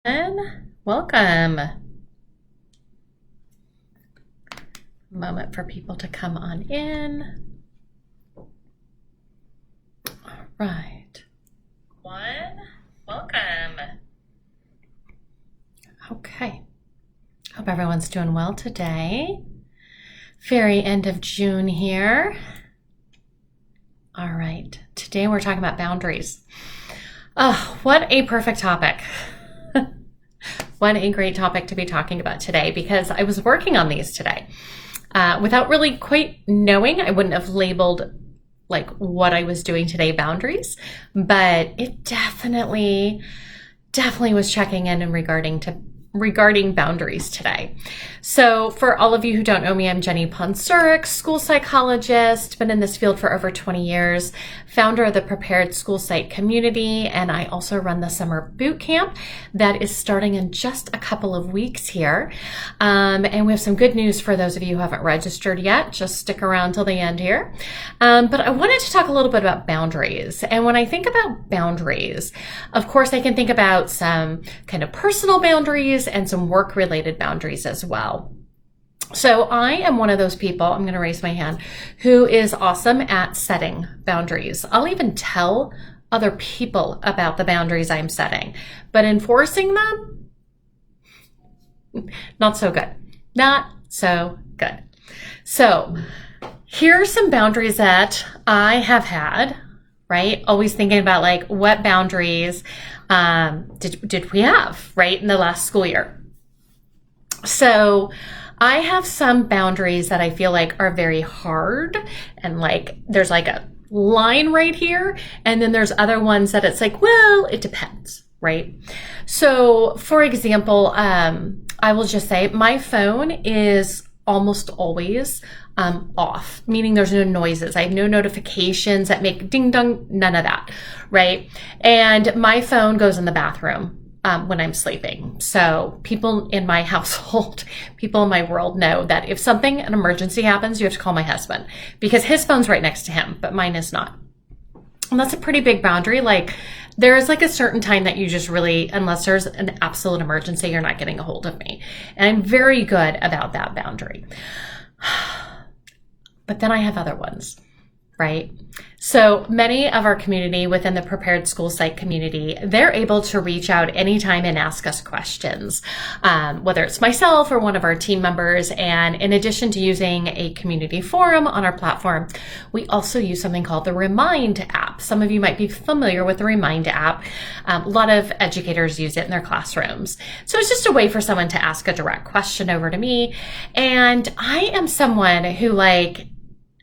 And welcome. Moment for people to come on in. All right. Welcome. Okay. Hope everyone's doing well today. Very end of June here. All right. Today we're talking about boundaries. Oh, what a perfect topic. What a great topic to be talking about today, because I was working on these today. Without really quite knowing, I wouldn't have labeled like what I was doing today boundaries, but it definitely was checking in and regarding boundaries today. So for all of you who don't know me, I'm Jenny Ponsurik, school psychologist, been in this field for over 20 years, founder of the Prepared School Psych Community, and I also run the summer boot camp that is starting in just a couple of weeks here. And we have some good news for those of you who haven't registered yet. Just stick around till the end here. But I wanted to talk a little bit about boundaries. And when I think about boundaries, of course, I can think about some kind of personal boundaries and some work-related boundaries as well. So I am one of those people, I'm going to raise my hand, who is awesome at setting boundaries. I'll even tell other people about the boundaries I'm setting, but enforcing them, not so good. Not so good. So here are some boundaries that I have had, right? Always thinking about like what boundaries did we have, right, in the last school year. So I have some boundaries that I feel like are very hard, and like there's like a line right here, and then there's other ones that it's like, well, it depends, right? So for example, I will just say my phone is almost always off, meaning there's no noises. I have no notifications that make ding dong, none of that, right? And my phone goes in the bathroom when I'm sleeping. So people in my household, people in my world know that if an emergency happens, you have to call my husband because his phone's right next to him, but mine is not. And that's a pretty big boundary. Like there is like a certain time that you just really, unless there's an absolute emergency, you're not getting a hold of me. And I'm very good about that boundary. But then I have other ones, right? So many of our community within the Prepared School Psych Community, they're able to reach out anytime and ask us questions, whether it's myself or one of our team members. And in addition to using a community forum on our platform, we also use something called the Remind app. Some of you might be familiar with the Remind app. A lot of educators use it in their classrooms. So it's just a way for someone to ask a direct question over to me. And I am someone who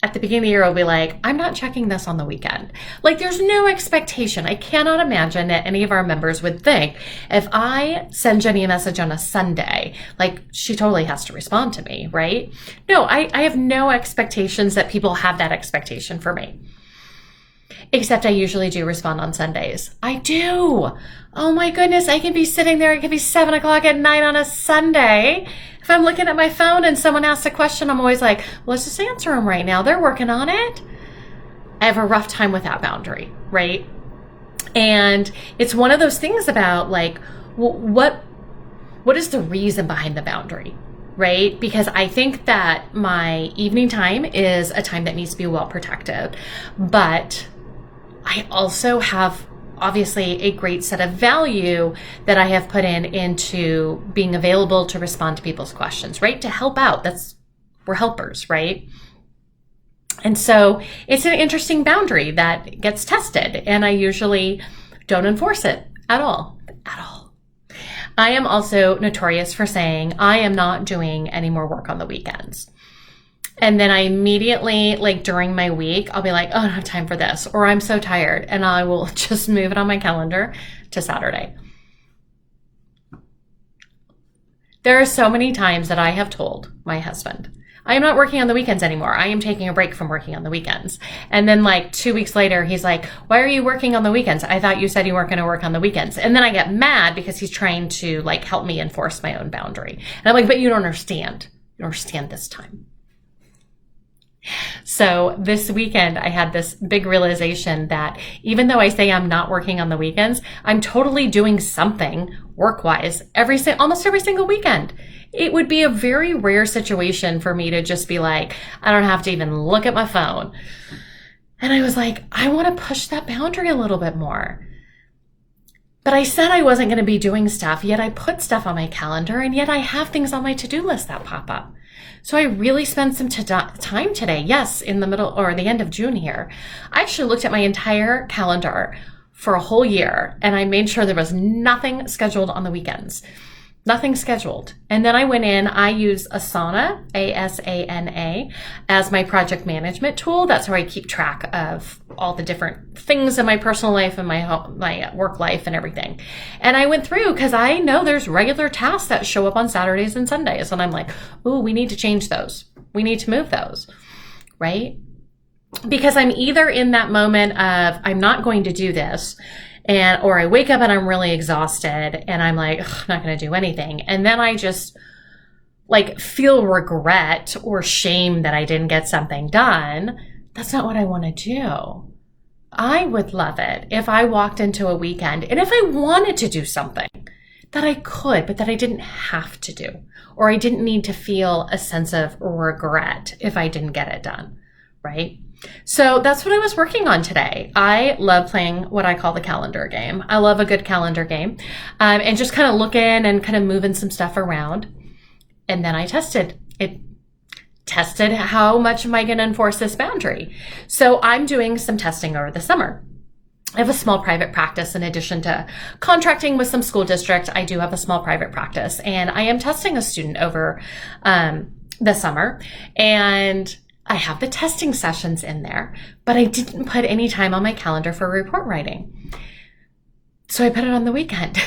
at the beginning of the year, I'll be like, I'm not checking this on the weekend. Like there's no expectation. I cannot imagine that any of our members would think if I send Jenny a message on a Sunday, like she totally has to respond to me, right? No, I have no expectations that people have that expectation for me. Except I usually do respond on Sundays. I do. Oh my goodness, I can be sitting there. It could be 7 o'clock at night on a Sunday. If I'm looking at my phone and someone asks a question, I'm always like, well, let's just answer them right now. They're working on it. I have a rough time with that boundary, right? And it's one of those things about like, what is the reason behind the boundary, right? Because I think that my evening time is a time that needs to be well protected, but I also have obviously a great set of value that I have put into being available to respond to people's questions, right? To help out. We're helpers, right? And so it's an interesting boundary that gets tested, and I usually don't enforce it at all. I am also notorious for saying I am not doing any more work on the weekends. And then I immediately, like during my week, I'll be like, oh, I don't have time for this, or I'm so tired. And I will just move it on my calendar to Saturday. There are so many times that I have told my husband, I am not working on the weekends anymore. I am taking a break from working on the weekends. And then like 2 weeks later, he's like, why are you working on the weekends? I thought you said you weren't going to work on the weekends. And then I get mad because he's trying to like help me enforce my own boundary. And I'm like, but you don't understand. You don't understand this time. So this weekend, I had this big realization that even though I say I'm not working on the weekends, I'm totally doing something work-wise almost every single weekend. It would be a very rare situation for me to just be like, I don't have to even look at my phone. And I was like, I want to push that boundary a little bit more. But I said I wasn't going to be doing stuff, yet I put stuff on my calendar, and yet I have things on my to-do list that pop up. So I really spent some time today, yes, in the middle or the end of June here. I actually looked at my entire calendar for a whole year, and I made sure there was nothing scheduled on the weekends. Nothing scheduled. And then I went in, I use Asana, ASANA, as my project management tool. That's where I keep track of all the different things in my personal life and my work life and everything. And I went through because I know there's regular tasks that show up on Saturdays and Sundays. And I'm like, ooh, we need to change those. We need to move those, right? Because I'm either in that moment of, I'm not going to do this, or I wake up and I'm really exhausted and I'm like, I'm not going to do anything. And then I just like feel regret or shame that I didn't get something done. That's not what I want to do. I would love it if I walked into a weekend and if I wanted to do something that I could, but that I didn't have to do, or I didn't need to feel a sense of regret if I didn't get it done, right? So that's what I was working on today. I love playing what I call the calendar game. I love a good calendar game, and just kind of looking and kind of moving some stuff around. And then I tested how much am I going to enforce this boundary? So I'm doing some testing over the summer. I have a small private practice. In addition to contracting with some school district, I do have a small private practice, and I am testing a student over the summer. And I have the testing sessions in there, but I didn't put any time on my calendar for report writing. So I put it on the weekend.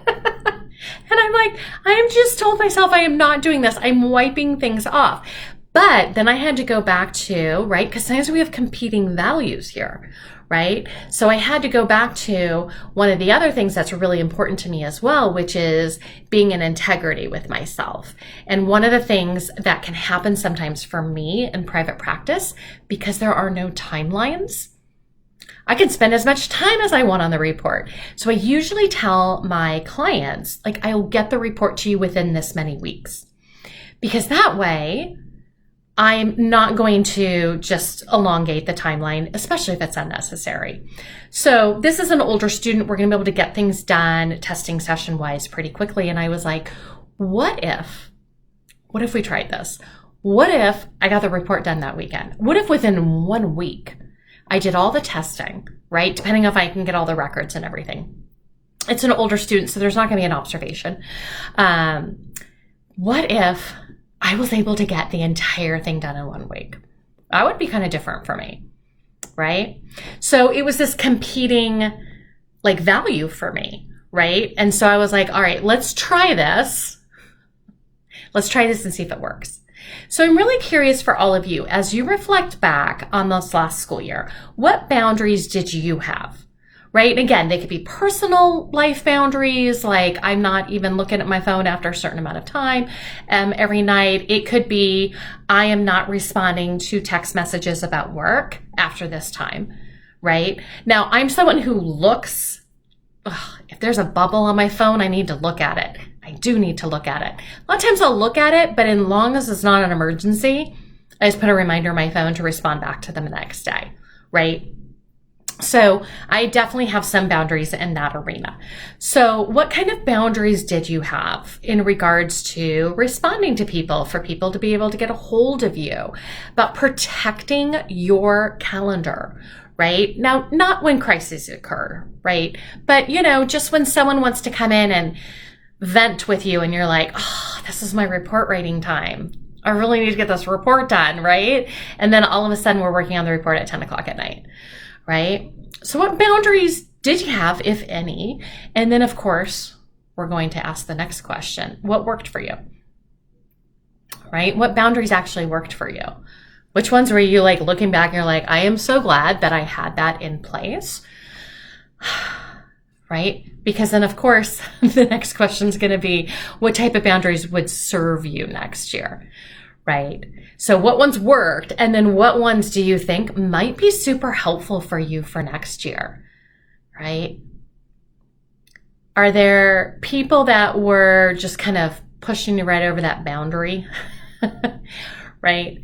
And I'm like, I just told myself I am not doing this. I'm wiping things off. But then I had to go back to, right? Because sometimes we have competing values here, right? So I had to go back to one of the other things that's really important to me as well, which is being in integrity with myself. And one of the things that can happen sometimes for me in private practice, because there are no timelines, I can spend as much time as I want on the report. So I usually tell my clients, like, I'll get the report to you within this many weeks, because that way I'm not going to just elongate the timeline, especially if it's unnecessary. So this is an older student. We're going to be able to get things done testing session wise pretty quickly. And I was like, what if we tried this? What if I got the report done that weekend? What if within 1 week I did all the testing, right? Depending if I can get all the records and everything. It's an older student, so there's not going to be an observation. What if I was able to get the entire thing done in 1 week? That would be kind of different for me, right? So it was this competing like value for me, right? And so I was like, all right, let's try this. Let's try this and see if it works. So I'm really curious for all of you, as you reflect back on this last school year, what boundaries did you have? Right? And again, they could be personal life boundaries, like I'm not even looking at my phone after a certain amount of time every night. It could be I am not responding to text messages about work after this time, right? Now, I'm someone who looks, if there's a bubble on my phone, I need to look at it. I do need to look at it. A lot of times I'll look at it, but as long as it's not an emergency, I just put a reminder on my phone to respond back to them the next day, right? So I definitely have some boundaries in that arena. So what kind of boundaries did you have in regards to responding to people, for people to be able to get a hold of you, about protecting your calendar, right? Now, not when crises occur, right? But, just when someone wants to come in and vent with you and you're like, oh, this is my report writing time. I really need to get this report done, right? And then all of a sudden we're working on the report at 10 o'clock at night. Right? So what boundaries did you have, if any? And then, of course, we're going to ask the next question. What worked for you? Right? What boundaries actually worked for you? Which ones were you like looking back and you're like, I am so glad that I had that in place? Right? Because then, of course, the next question is going to be, what type of boundaries would serve you next year? right? So what ones worked, and then what ones do you think might be super helpful for you for next year, right? Are there people that were just kind of pushing you right over that boundary, right?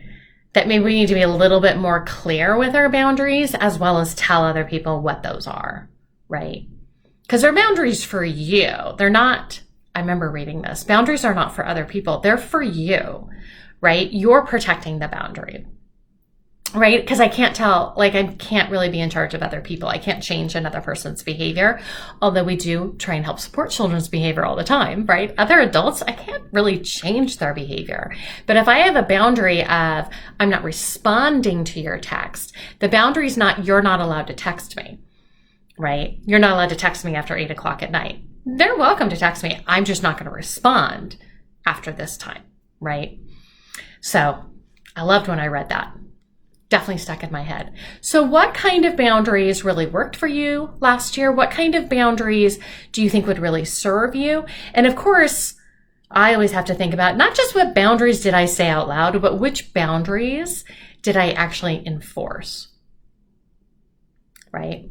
That maybe we need to be a little bit more clear with our boundaries, as well as tell other people what those are, right? Because they're boundaries for you. They're not, I remember reading this, boundaries are not for other people. They're for you, right? You're protecting the boundary, right? Because I can't tell, like, I can't really be in charge of other people. I can't change another person's behavior, although we do try and help support children's behavior all the time, right? Other adults, I can't really change their behavior. But if I have a boundary of, I'm not responding to your text, the boundary is not, you're not allowed to text me, right? You're not allowed to text me after 8 o'clock at night. They're welcome to text me. I'm just not going to respond after this time, right? So I loved when I read that. Definitely stuck in my head. So what kind of boundaries really worked for you last year? What kind of boundaries do you think would really serve you? And of course, I always have to think about not just what boundaries did I say out loud, but which boundaries did I actually enforce, right?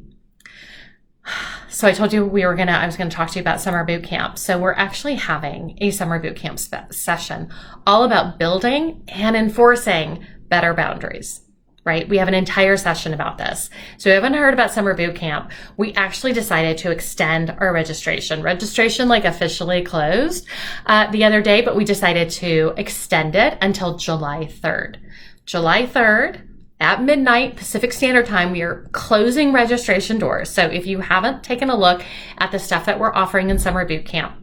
So I told you I was going to talk to you about summer boot camp. So we're actually having a summer boot camp session all about building and enforcing better boundaries, right? We have an entire session about this. So if you haven't heard about summer boot camp, we actually decided to extend our registration. Registration like officially closed the other day, but we decided to extend it until July 3rd. July 3rd. At midnight Pacific Standard Time, we are closing registration doors. So if you haven't taken a look at the stuff that we're offering in Summer Boot Camp,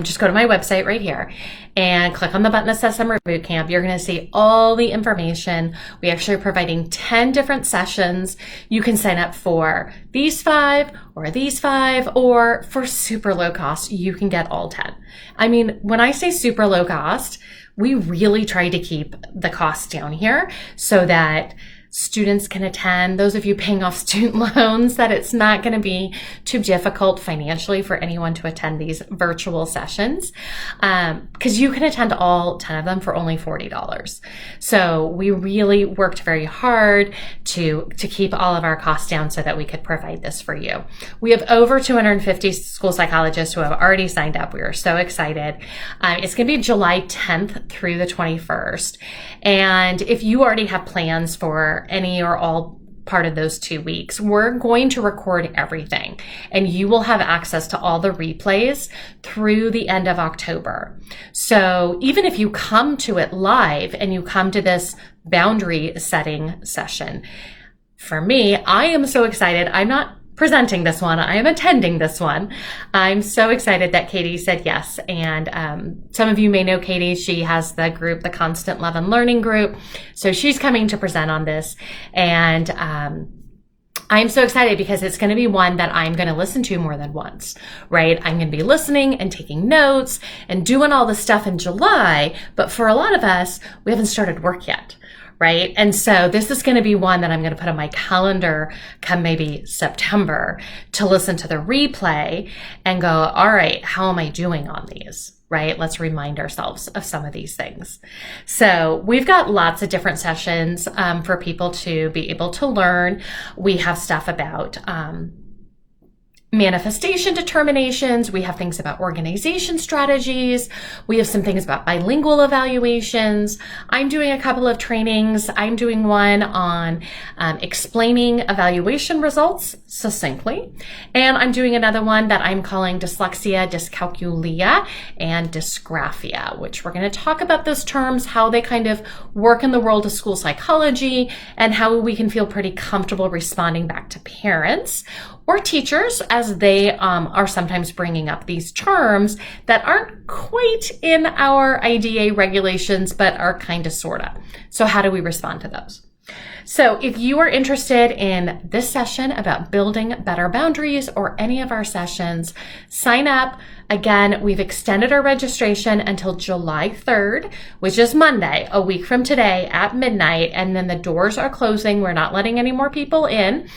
just go to my website right here and click on the button that says Summer Boot Camp. You're going to see all the information. We actually are providing 10 different sessions. You can sign up for these 5 or for super low cost, you can get all 10. I mean, when I say super low cost, we really try to keep the costs down here so that students can attend, those of you paying off student loans, that it's not going to be too difficult financially for anyone to attend these virtual sessions, because you can attend all 10 of them for only $40. So we really worked very hard to keep all of our costs down so that we could provide this for you. We have over 250 school psychologists who have already signed up. We are so excited. It's going to be July 10th through the 21st. And if you already have plans for any or all part of those 2 weeks, we're going to record everything, and you will have access to all the replays through the end of October. So even if you come to it live and you come to this boundary setting session, for me, I am so excited. I'm not presenting this one. I am attending this one. I'm so excited that Katie said yes. And some of you may know Katie. She has the group, the Constant Love and Learning group. So she's coming to present on this. And I'm so excited because it's going to be one that I'm going to listen to more than once, right? I'm going to be listening and taking notes and doing all the stuff in July. But for a lot of us, we haven't started work yet. Right? And so this is going to be one that I'm going to put on my calendar come maybe September to listen to the replay and go, all right, how am I doing on these? Right? Let's remind ourselves of some of these things. So we've got lots of different sessions for people to be able to learn. We have stuff about manifestation determinations. We have things about organization strategies. We have some things about bilingual evaluations. I'm doing a couple of trainings. I'm doing one on explaining evaluation results succinctly. And I'm doing another one that I'm calling dyslexia, dyscalculia, and dysgraphia, which we're going to talk about those terms, how they kind of work in the world of school psychology, and how we can feel pretty comfortable responding back to parents or teachers as they are sometimes bringing up these terms that aren't quite in our IDA regulations, but are kind of sorta. So how do we respond to those? So if you are interested in this session about building better boundaries or any of our sessions, sign up. Again, we've extended our registration until July 3rd, which is Monday, a week from today at midnight. And then the doors are closing. We're not letting any more people in.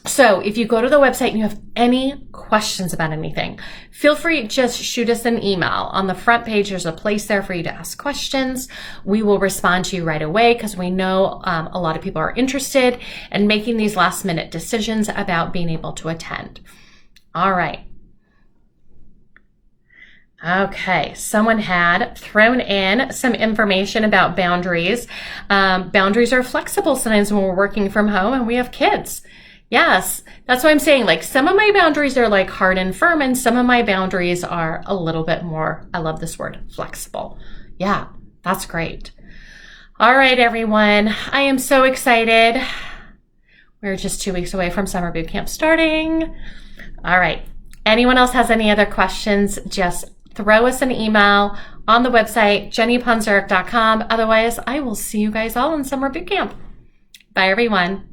So if you go to the website and you have any questions about anything, feel free to just shoot us an email. On the front page, there's a place there for you to ask questions. We will respond to you right away because we know a lot of people are interested in making these last minute decisions about being able to attend. All right. Okay, someone had thrown in some information about boundaries. Boundaries are flexible sometimes when we're working from home and we have kids. Yes, that's what I'm saying. Like some of my boundaries are like hard and firm, and some of my boundaries are a little bit more, I love this word, flexible. Yeah, that's great. All right, everyone. I am so excited. We're just 2 weeks away from summer boot camp starting. All right. Anyone else has any other questions, just throw us an email on the website, jennyponzeric.com. Otherwise, I will see you guys all in summer boot camp. Bye, everyone.